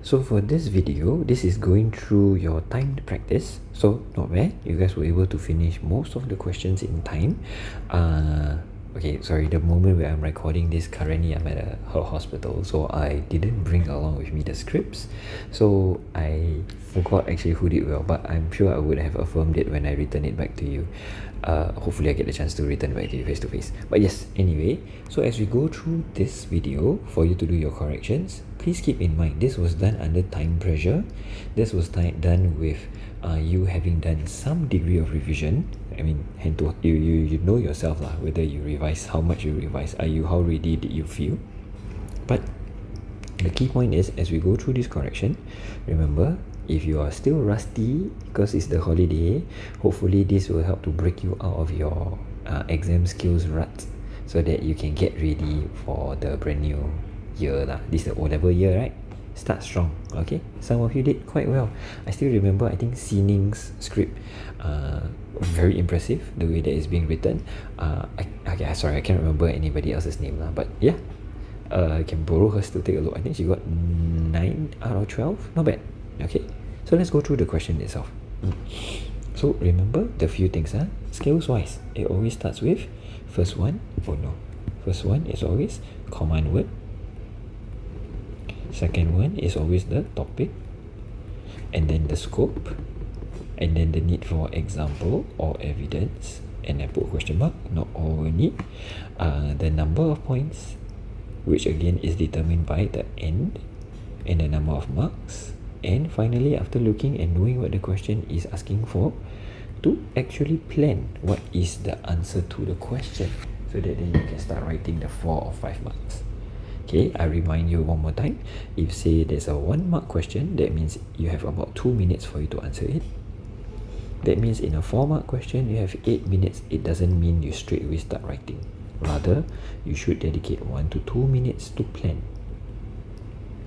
So for this video, this is going through your timed practice. So not bad, you guys were able to finish most of the questions in time. Okay, sorry, the moment where I'm recording this, currently I'm at a hospital, so I didn't bring along with me the scripts. So I forgot actually who did well, but I'm sure I would have affirmed it when I return it back to you. Hopefully I get the chance to return back to you face to face. But yes, anyway, so as we go through this video for you to do your corrections, please keep in mind this was done under time pressure. This was done with you having done some degree of revision. I mean, you know yourself lah, whether you revise, how much you revise, how ready did you feel. But the key point is, as we go through this correction, remember, if you are still rusty because it's the holiday, hopefully this will help to break you out of your exam skills rut, so that you can get ready for the brand new year lah. This is the O-level year, right? Start strong, okay? Some of you did quite well. I still remember, I think Sining's script, very impressive, the way that it's being written. Sorry, I can't remember anybody else's name lah, but yeah, I can borrow hers to take a look. I think she got 9 out of 12, not bad. Okay, so let's go through the question itself. So remember the few things, skills wise, it always starts with first one is always command word. Second one is always the topic, and then the scope, and then the need for example or evidence, and I put question mark, not all we need. The number of points, which again is determined by the end and the number of marks. And finally, after looking and knowing what the question is asking for, to actually plan what is the answer to the question, so that then you can start writing the 4 or 5 marks. Okay, I remind you one more time. If say there's a 1 mark question, that means you have about 2 minutes for you to answer it. That means in a 4 mark question, you have 8 minutes. It doesn't mean you straight away start writing. Rather, you should dedicate 1 to 2 minutes to plan.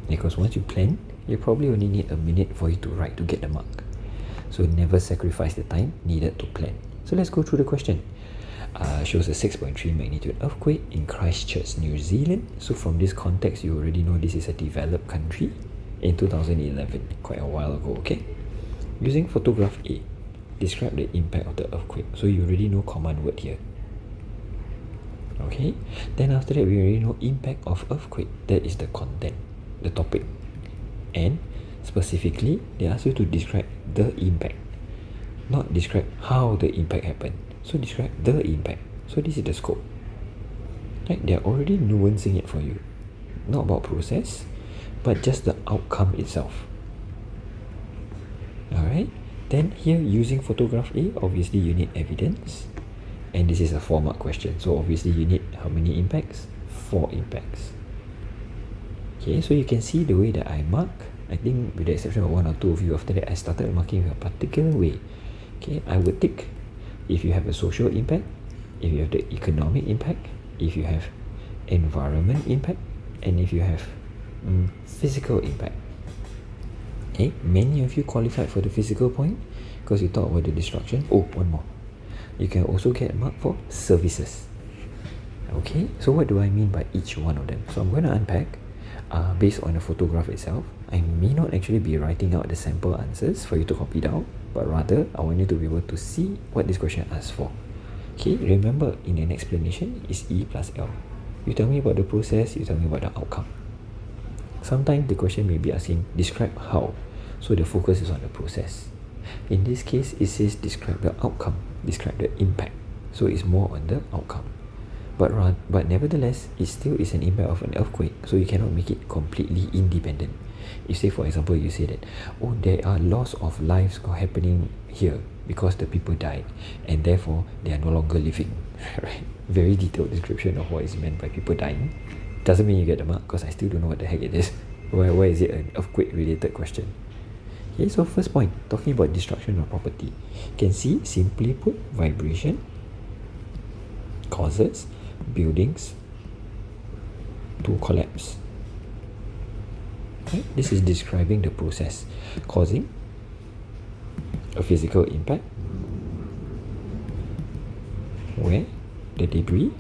Because once you plan, you probably only need a minute for you to write to get the mark. So never sacrifice the time needed to plan. So let's go through the question. Shows a 6.3 magnitude earthquake in Christchurch, New Zealand. So from this context, you already know this is a developed country in 2011, quite a while ago, okay? Using photograph A, describe the impact of the earthquake. So you already know command word here. Okay, then after that, we already know impact of earthquake. That is the content, the topic. And specifically, they ask you to describe the impact, not describe how the impact happened. So describe the impact. So this is the scope. Right? They are already nuancing it for you. Not about process, but just the outcome itself. Alright? Then here, using photograph A, obviously you need evidence. And this is a 4 mark question. So obviously you need how many impacts? 4 impacts. Okay, so you can see the way that I mark. I think with the exception of 1 or 2 of you, after that I started marking in a particular way. Okay, I would tick if you have a social impact, if you have the economic impact, if you have environment impact, and if you have physical impact. Okay, many of you qualified for the physical point because you talked about the destruction. Oh, one more. You can also get a mark for services. Okay, so what do I mean by each one of them? So I'm going to unpack. Based on the photograph itself, I may not actually be writing out the sample answers for you to copy down, but rather I want you to be able to see what this question asks for. Okay, remember, in an explanation is E plus L. You tell me about the process, you tell me about the outcome. Sometimes the question may be asking describe how, so the focus is on the process. In this case, it says describe the outcome, describe the impact, so it's more on the outcome. But nevertheless, it still is an impact of an earthquake, so you cannot make it completely independent. If say, for example, you say that, oh, there are loss of lives happening here because the people died, and therefore they are no longer living. Right? Very detailed description of what is meant by people dying. Doesn't mean you get the mark, because I still don't know what the heck it is. Why is it an earthquake related question? Okay, so first point, talking about destruction of property. You can see, simply put, vibration causes buildings to collapse. Okay? This is describing the process causing a physical impact where the debris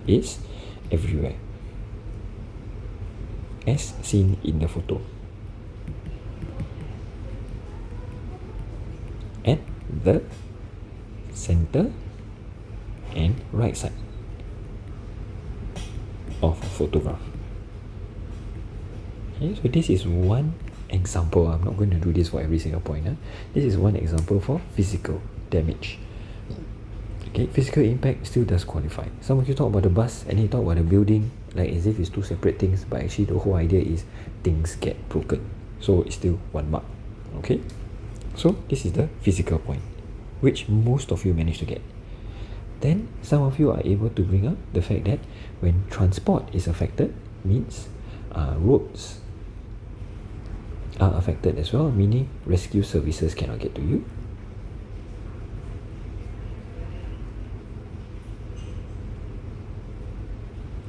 is everywhere. as seen in the photo. At the center and right side of a photograph. Okay, so this is one example. I'm not going to do this for every single point. This is one example for physical damage. Okay, physical impact still does qualify. Some of you talk about the bus and you talk about the building like as if it's two separate things, but actually the whole idea is things get broken. So it's still 1 mark. Okay, so this is the physical point, which most of you managed to get. Then some of you are able to bring up the fact that when transport is affected, means roads are affected as well, meaning rescue services cannot get to you.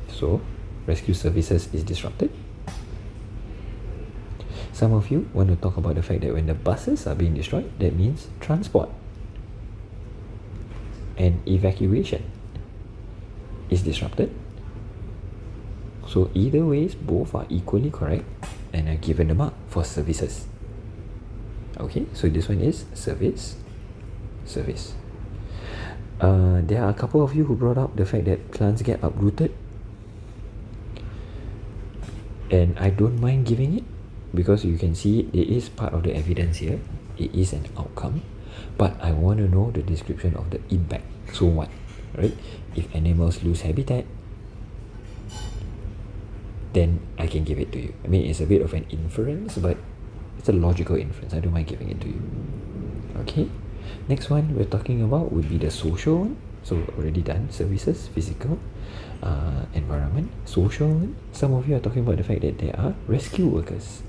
So rescue services is disrupted. Some of you want to talk about the fact that when the buses are being destroyed, that means transport and evacuation is disrupted. So either ways, both are equally correct and are given a mark for services. Okay, so this one is service. There are a couple of you who brought up the fact that plants get uprooted, and I don't mind giving it because you can see it is part of the evidence here. It is an outcome, but I want to know the description of the impact. So what, right? If animals lose habitat, then I can give it to you. I mean, it's a bit of an inference, but it's a logical inference. I don't mind giving it to you. Okay, next one we're talking about would be the social one. So already done, services, physical, environment, social one. Some of you are talking about the fact that there are rescue workers,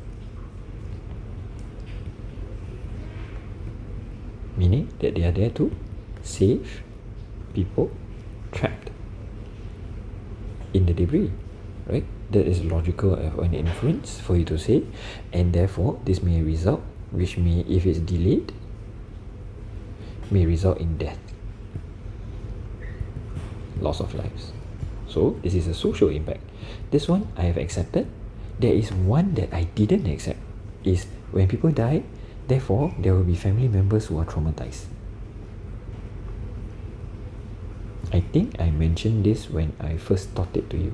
meaning that they are there to save people trapped in the debris, right? That is logical of an inference for you to say, and therefore this may result, which may, if it's delayed, may result in death, loss of lives. So this is a social impact. This one I have accepted. There is one that I didn't accept, is when people die, therefore there will be family members who are traumatized. I think I mentioned this when I first taught it to you.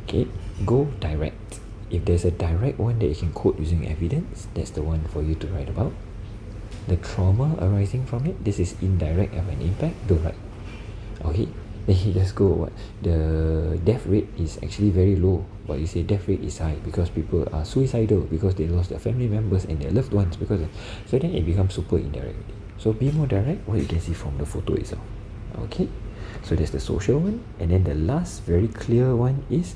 Okay, go direct. If there's a direct one that you can quote using evidence, that's the one for you to write about. The trauma arising from it, this is indirect of an impact, don't write. Okay, then you just go, what? The death rate is actually very low, but you say death rate is high because people are suicidal because they lost their family members and their loved ones because of, so then it becomes super indirect. So be more direct, what you can see from the photo itself. Okay, so that's the social one. And then the last very clear one is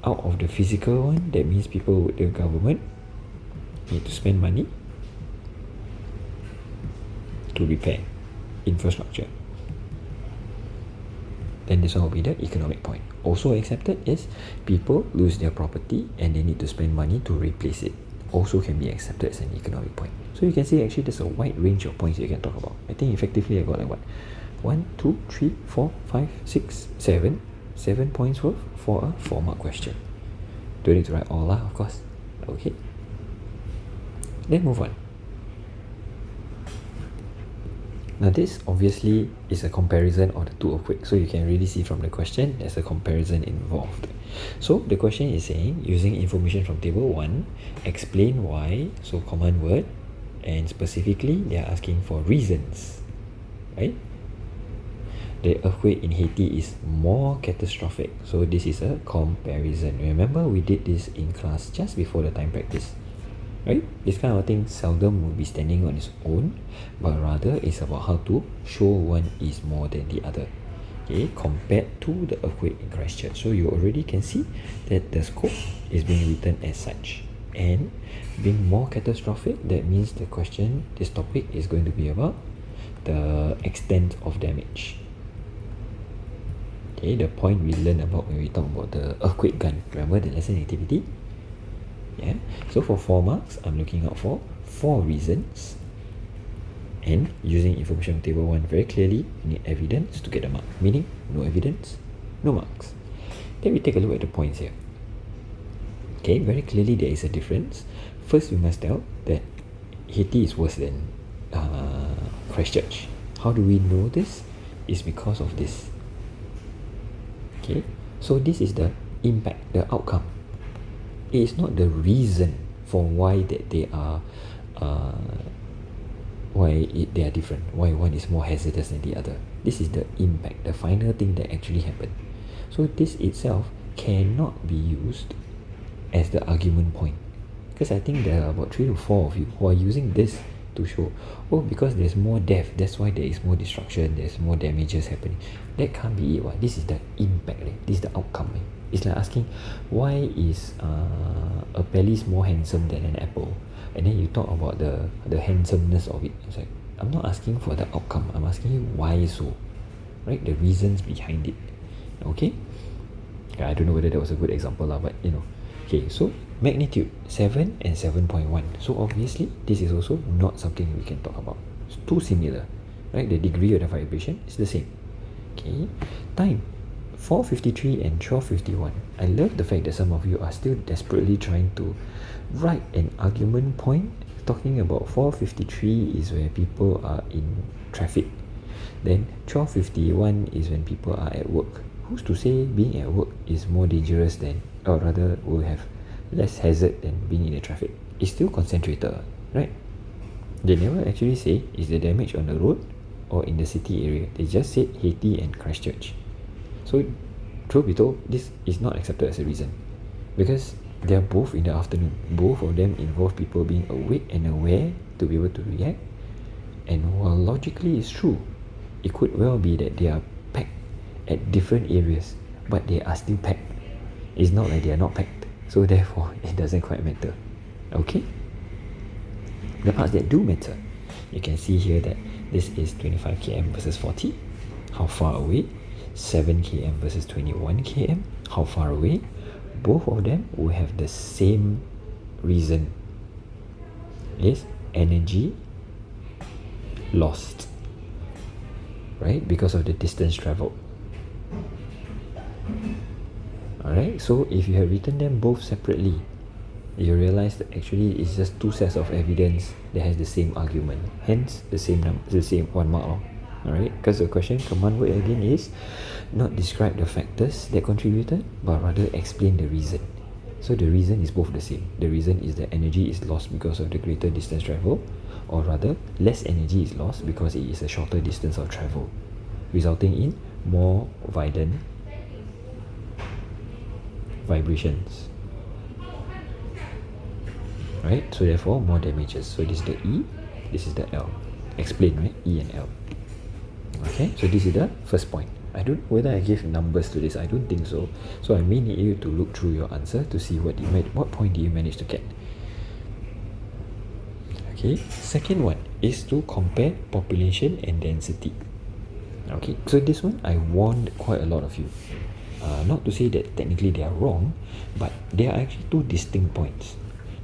out of the physical one. That means people, the government need to spend money to repair infrastructure. Then this one will be the economic point. Also accepted is people lose their property and they need to spend money to replace it. Also can be accepted as an economic point. So you can see actually there's a wide range of points you can talk about. I think effectively I got like what? 1, 2, 3, 4, 5, 6, 7. 7 points worth for a 4-mark question. Don't need to write all of course. Okay. Then move on. Now this obviously is a comparison of the two earthquakes. So you can really see from the question there's a comparison involved. So the question is saying, using information from table 1, explain why, so command word, and specifically they are asking for reasons, right? The earthquake in Haiti is more catastrophic. So this is a comparison. Remember we did this in class just before the time practice, right? This kind of thing seldom will be standing on its own, but rather it's about how to show one is more than the other. Okay, compared to the earthquake in Christchurch. So you already can see that the scope is being written as such. And being more catastrophic, that means the question, this topic is going to be about the extent of damage. Okay, the point we learned about when we talk about the earthquake gun. Remember the lesson activity? Yeah. So for 4 marks, I'm looking out for 4 reasons. And using information from table 1 very clearly, you need evidence to get a mark. Meaning, no evidence, no marks. Then we take a look at the points here. Okay, very clearly there is a difference. First, we must tell that Haiti is worse than Christchurch. How do we know this? It's because of this. Okay, so this is the impact, the outcome. It is not the reason for why that they are they are different, why one is more hazardous than the other. This is the impact, the final thing that actually happened. So this itself cannot be used as the argument point, because I think there are about 3 to 4 of you who are using this to show, oh, because there's more death, that's why there is more destruction, there's more damages happening. That can't be it. What? This is the impact. This is the outcome. It's like asking, why is a pellis more handsome than an apple? And then you talk about the handsomeness of it. It's like, I'm not asking for the outcome, I'm asking you why so, right? The reasons behind it. Okay, I don't know whether that was a good example lah, but okay, so magnitude 7 and 7.1. So obviously this is also not something we can talk about. It's too similar, right? The degree of the vibration is the same. Okay, time 4:53 and 12:51. I love the fact that some of you are still desperately trying to write an argument point talking about 4:53 is where people are in traffic, then 12:51 is when people are at work. Who's to say being at work is more dangerous than, or rather will have less hazard than being in the traffic? It's still concentrated, right? They never actually say is the damage on the road or in the city area. They just said Haiti and Christchurch. So truth be told, this is not accepted as a reason, because they are both in the afternoon. Both of them involve people being awake and aware to be able to react. And while logically it's true, it could well be that they are packed at different areas, but they are still packed. It's not like they are not packed. So therefore, it doesn't quite matter. Okay? The parts that do matter, you can see here that this is 25 km versus 40. How far away? 7 km versus 21 km. How far away? Both of them will have the same reason. Is energy lost, right? Because of the distance traveled. Alright, so if you have written them both separately, you realize that actually it's just two sets of evidence that has the same argument, hence the same 1 mark. Alright, because the question command word again is not describe the factors that contributed, but rather explain the reason. So the reason is both the same. The reason is that energy is lost because of the greater distance travel, or rather less energy is lost because it is a shorter distance of travel, resulting in more violent vibrations. Right, so therefore more damages. So this is the E, this is the L. Explain, right? E and L. Okay, so this is the first point. I don't know whether I gave numbers to this. I don't think so. So I may need you to look through your answer to see what point do you manage to get. Okay, second one is to compare population and density. Okay, so this one I warned quite a lot of you. Not to say that technically they are wrong, but there are actually two distinct points.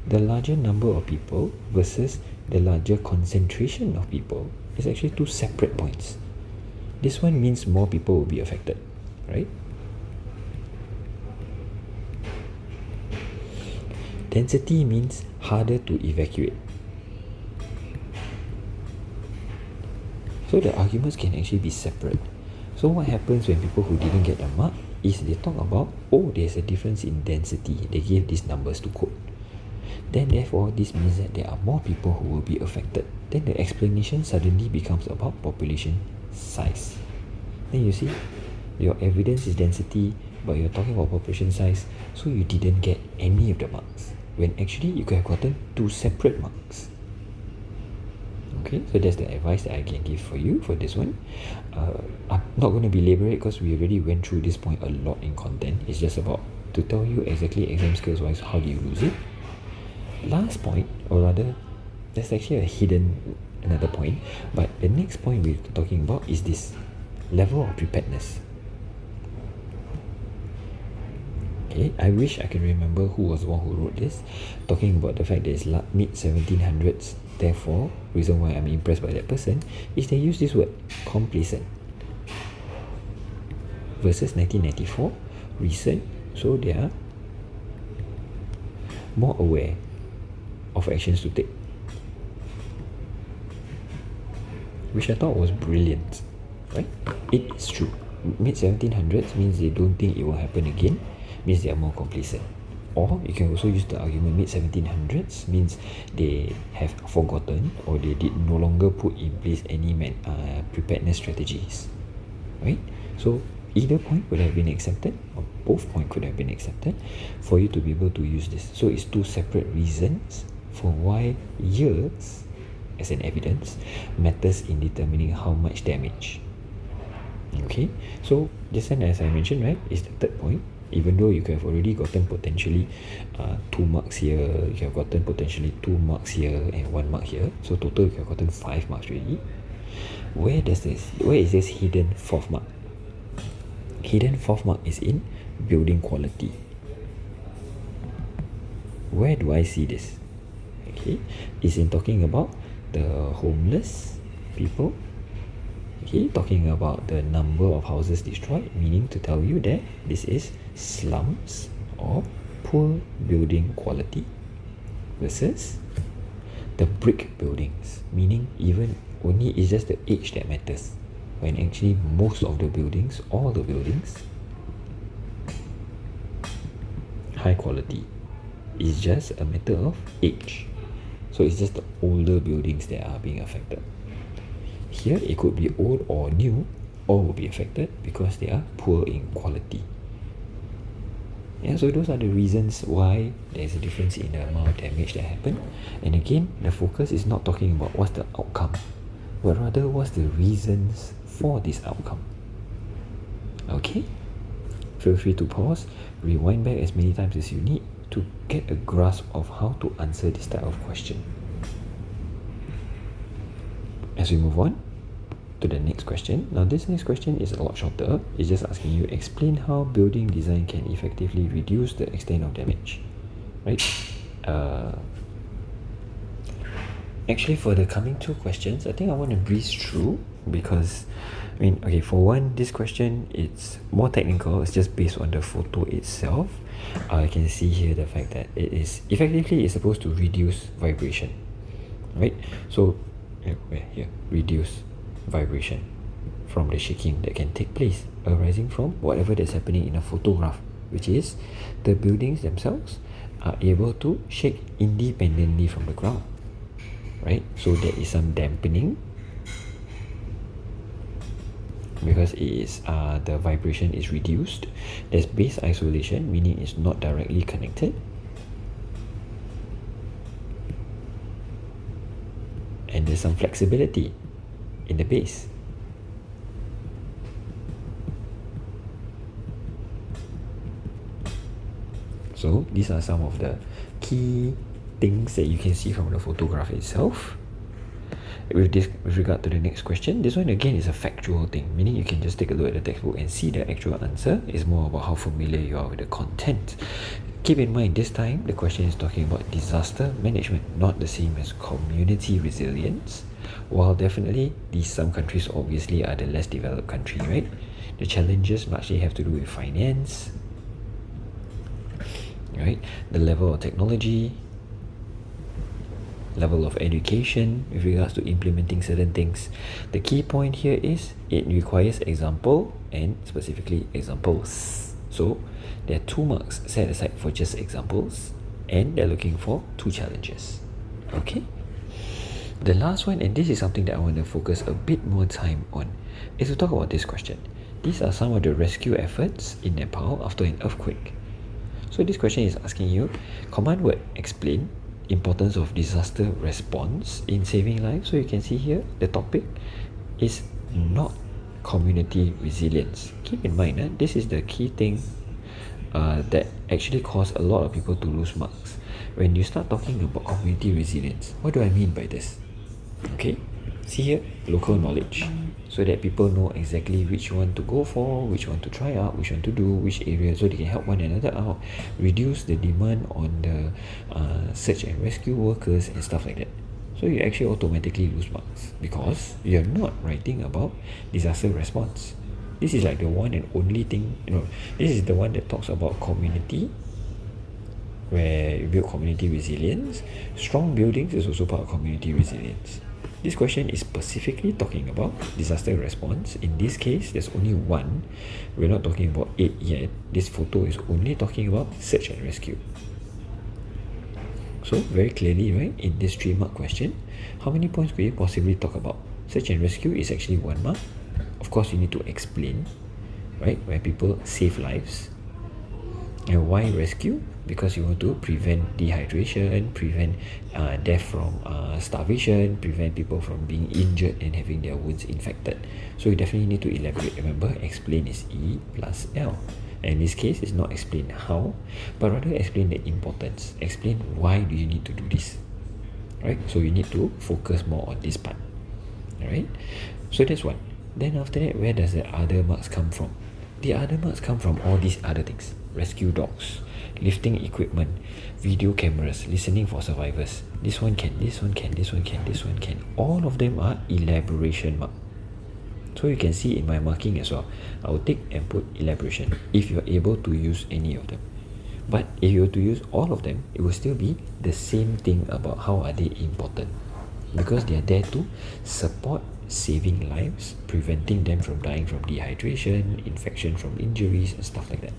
The larger number of people versus the larger concentration of people is actually two separate points. This one means more people will be affected, right? Density means harder to evacuate. So the arguments can actually be separate. So what happens when people who didn't get the mark is they talk about, oh, there's a difference in density. They give these numbers to quote. Then therefore, this means that there are more people who will be affected. Then the explanation suddenly becomes about population size. Then you see, your evidence is density, but you're talking about population size, so you didn't get any of the marks, when actually you could have gotten two separate marks. Okay, so that's the advice that I can give for you for this one. I'm not going to belabor it because we already went through this point a lot in content. It's just about to tell you exactly exam skills wise how do you lose it. Last point, or rather, there's actually another point, but the next point we're talking about is this level of preparedness. Okay, I wish I can remember who was the one who wrote this, talking about the fact that it's mid 1700s. Therefore, reason why I'm impressed by that person is they use this word complacent versus 1994 recent. So they are more aware of actions to take, which I thought was brilliant, right? It is true. Mid-1700s means they don't think it will happen again, means they are more complacent. Or you can also use the argument mid-1700s means they have forgotten or they did no longer put in place any preparedness strategies, right? So either point could have been accepted, or both points could have been accepted for you to be able to use this. So it's two separate reasons for why years as an evidence matters in determining how much damage. Okay, so this one, as I mentioned, right, is the third point. Even though you could have already gotten potentially 2 marks here, you have gotten potentially 2 marks here and 1 mark here, so total you have gotten 5 marks already. Where is this hidden 4th mark? Hidden 4th mark is in building quality. Where do I see this? Okay, it's in talking about the homeless people. Okay, talking about the number of houses destroyed, meaning to tell you that this is slums or poor building quality, versus the brick buildings, meaning even only it's just the age that matters, when actually most of the buildings, all the buildings, high quality. It's just a matter of age. So it's just the older buildings that are being affected. Here it could be old or new, all will be affected because they are poor in quality. Yeah, so those are the reasons why there's a difference in the amount of damage that happened. And again, the focus is not talking about what's the outcome, but rather what's the reasons for this outcome. Okay? Feel free to pause, rewind back as many times as you need to get a grasp of how to answer this type of question. As we move on to the next question. Now this next question is a lot shorter. It's just asking you explain how building design can effectively reduce the extent of damage. Right? Actually, for the coming two questions, I think I want to breeze through because, okay, for one, this question, it's more technical. It's just based on the photo itself. I can see here the fact that it is effectively is supposed to reduce vibration, right? So, here, reduce vibration from the shaking that can take place arising from whatever that's happening in a photograph, which is the buildings themselves are able to shake independently from the ground. Right, so there is some dampening because it is the vibration is reduced. There's base isolation, meaning it's not directly connected, and there's some flexibility in the base. So these are some of the key things that you can see from the photograph itself. With regard to the next question, this one again is a factual thing, meaning you can just take a look at the textbook and see the actual answer. It's more about how familiar you are with the content. Keep in mind, this time the question is talking about disaster management, not the same as community resilience. While definitely some countries obviously are the less developed country, right? The challenges largely have to do with finance, right? The level of technology, level of education with regards to implementing certain things. The key point here is it requires example and specifically examples. So there are 2 marks set aside for just examples, and they're looking for 2 challenges. Okay? The last one, and this is something that I want to focus a bit more time on, is to talk about this question. These are some of the rescue efforts in Nepal after an earthquake. So this question is asking you, command word explain importance of disaster response in saving lives. So you can see here the topic is not community resilience. Keep in mind, this is the key thing that actually caused a lot of people to lose marks. When you start talking about community resilience, what do I mean by this? Okay, see here, local knowledge, so that people know exactly which one to go for, which one to try out, which one to do, which area, so they can help one another out, reduce the demand on the search and rescue workers and stuff like that. So you actually automatically lose marks because you're not writing about disaster response. This is like the one and only thing, this is the one that talks about community where you build community resilience. Strong buildings is also part of community resilience. This question is specifically talking about disaster response. In this case, there's only one. We're not talking about 8 yet. This photo is only talking about search and rescue. So very clearly, right, in this 3-mark question, how many points could you possibly talk about? Search and rescue is actually 1 mark. Of course, you need to explain, right, where people save lives. And why rescue? Because you want to prevent dehydration, prevent death from starvation, prevent people from being injured and having their wounds infected. So you definitely need to elaborate. Remember, explain is E plus L. And in this case, it's not explain how, but rather explain the importance. Explain why do you need to do this. Right? So you need to focus more on this part. Alright? So that's one. Then after that, where does the other marks come from? The other marks come from all these other things. Rescue dogs, lifting equipment, video cameras, listening for survivors. This one can, this one can, this one can, this one can. All of them are elaboration mark. So you can see in my marking as well, I will take and put elaboration if you are able to use any of them. But if you were to use all of them, it will still be the same thing about how are they important. Because they are there to support saving lives, preventing them from dying from dehydration, infection from injuries and stuff like that.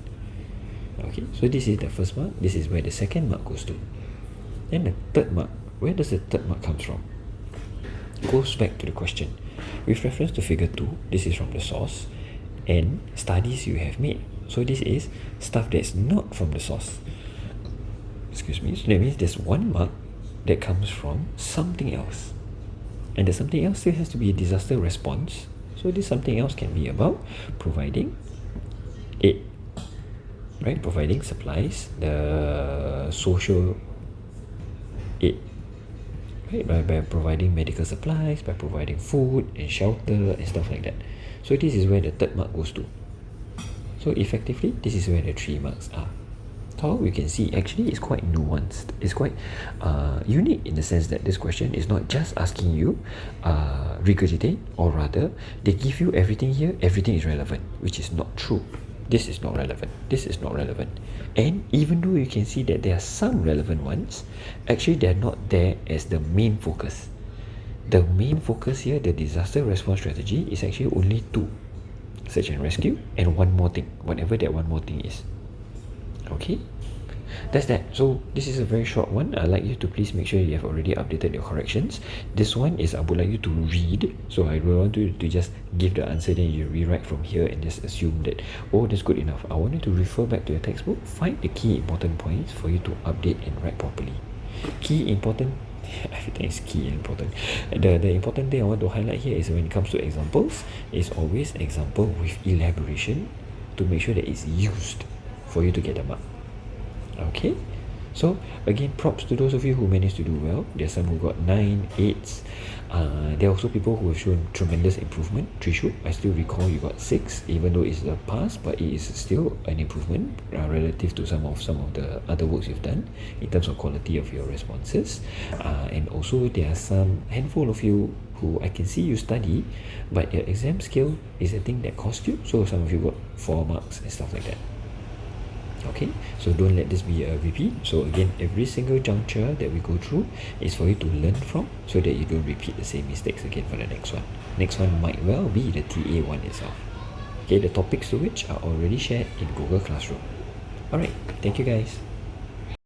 Okay, so this is the first mark. This is where the second mark goes to. Then the third mark, where does the third mark come from? Goes back to the question. With reference to figure 2, this is from the source and studies you have made. So this is stuff that's not from the source. Excuse me. So that means there's 1 mark that comes from something else. And the something else still has to be a disaster response. So this something else can be about providing aid, right? Providing supplies, the social aid, right? By providing medical supplies, by providing food and shelter and stuff like that. So this is where the third mark goes to. So effectively, this is where the 3 marks are. So we can see actually it's quite nuanced. It's quite unique in the sense that this question is not just asking you regurgitate, or rather they give you everything here, everything is relevant, which is not true. This is not relevant, this is not relevant. And even though you can see that there are some relevant ones, actually they're not there as the main focus. The main focus here, the disaster response strategy, is actually only 2. Search and rescue and 1 more thing, whatever that 1 more thing is. Okay, that's that. So this is a very short one. I'd like you to please make sure you have already updated your corrections. This one is I would like you to read. So I don't want you to just give the answer, then you rewrite from here and just assume that, oh, that's good enough. I want you to refer back to your textbook, find the key important points for you to update and write properly. Key important, everything is key and important. The important thing I want to highlight here is when it comes to examples, is always example with elaboration to make sure that it's used for you to get the mark. Okay, so again, props to those of you who managed to do well. There are some who got 9, 8s. There are also people who have shown tremendous improvement. Trishu, I still recall you got 6, even though it's a pass, but it is still an improvement relative to some of the other works you've done in terms of quality of your responses. And also there are some handful of you who I can see you study, but your exam skill is a thing that cost you. So some of you got 4 marks and stuff like that. Okay, so don't let this be a repeat. So again, every single juncture that we go through is for you to learn from, so that you don't repeat the same mistakes again for the next one. Next one might well be the TA one itself. Okay, the topics to which are already shared in Google Classroom. Alright, thank you guys.